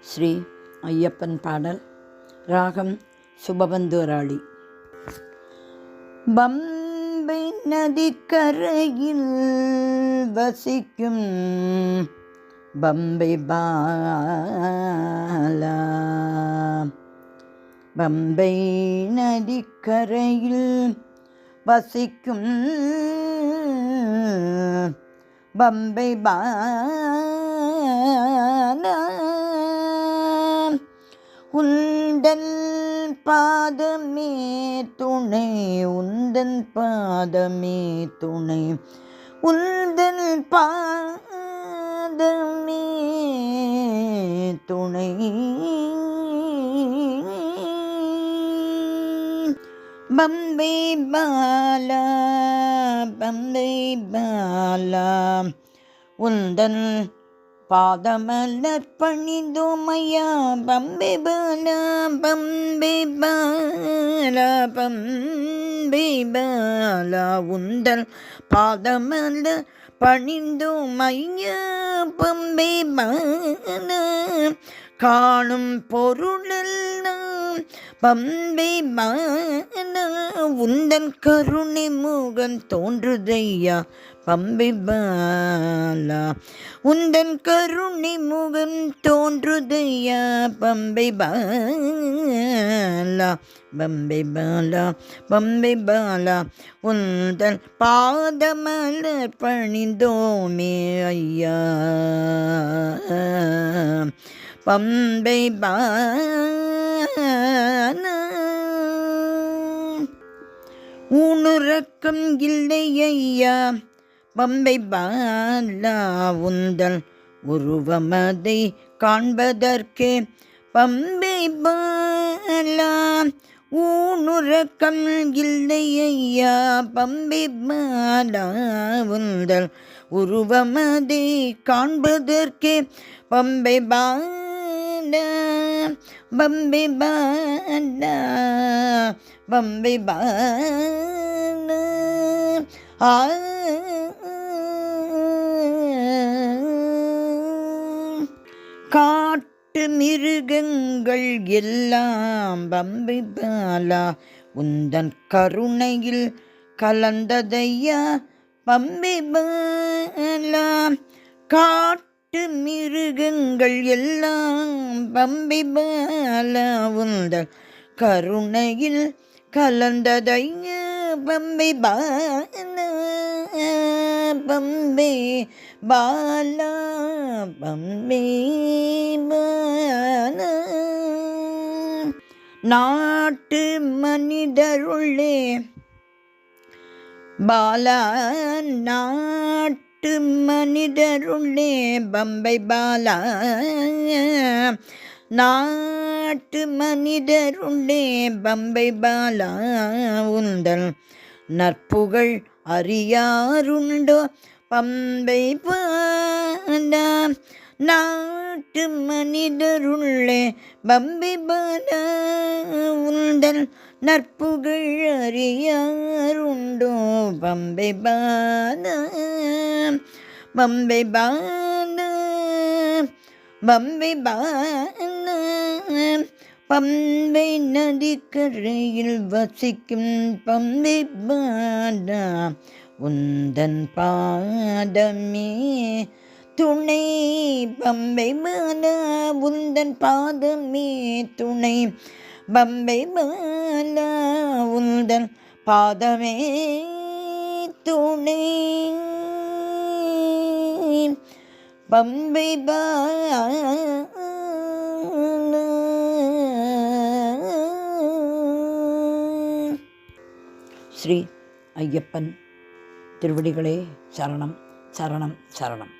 ஸ்ரீ ஐயப்பன் பாடல். ராகம் சுபபந்தூராளி. பம்பை நதிக்கரையில் வசிக்கும் பம்பை பாலா, பம்பை நதிக்கரையில் வசிக்கும் பம்பை பாலா, உந்தன் பாதமே துணை, உந்தன் பாதமே துணை, உந்தன் பாதமே துணை. பம்பை பாலா, பம்பை பாலா, உந்தன் பாதமலர் பணிந்தோமையா. பம்பை பாலா, பம்பை பாலா, பம்பை பாலா, உந்தன் பாதமலர் பணிந்தோமையா. பம்பை பாலா, காணும் பொருளெல்லாம் பம்பை பாலா, உந்தன் கருணை முகம் தோன்றுதையா. பம்பை பாலா, உந்தன் கருணை முகம் தோன்றுதையா. பம்பை பாலா, பம்பை பாலா, பம்பை பாலா, உந்தன் பாதமலர் பணிந்தோமே ஐயா. பம்பை பாலா, ஊனுறக்கம் இல்லை ஐயா. பம்பை பாலா, உந்தன் உருவமதை காண்பதற்கே. பம்பை பாலா, ஊனுறக்கம் இல்லை ஐயா. பம்பை பாலா, உந்தன் உருவமதை காண்பதற்கே. பம்பை பாலா, பம்பை பாலா, பம்பை பாலா, காட்டு மிருகங்கள் எல்லாம் பம்பை பாலா, உந்தன் கருணையில் கலந்ததையா. பம்பை பாலா, காட்டு மிருகங்கள் எல்லாம் பம்பை பாலா, உந்தன் கருணையில் கலந்ததையா. பம்பை பாலா, பம்பை பாலா, பம்பை பாலா, நாட்டு மனிதருள்ளே பாலா, நாட்டு மனிதருள்ளே பம்பை பாலா, நாட்டு மனிதருள்ளே பம்பை பாலா, உந்தன் நற்புகழ் அறியாருண்டோ. பம்பை பாலா, நாட்டு மனிதருள்ளே பம்பை பாலா, உந்தன் நற்புகழ் அறியாருண்டோ. பம்பை பாலா, பம்பை பாலா, பம்பை பாலா, பம்பை நதிக்கரையில் வசிக்கும் பம்பை பாலா, உந்தன் பாதமே துணை. பம்பை பாலா, உந்தன் பாதமே துணை. பம்பை பாலா, உந்தன் பாதமே துணை. பம்பை பாலா, ஸ்ரீ ஐயப்பன் திருவடிகளே சரணம், சரணம், சரணம்.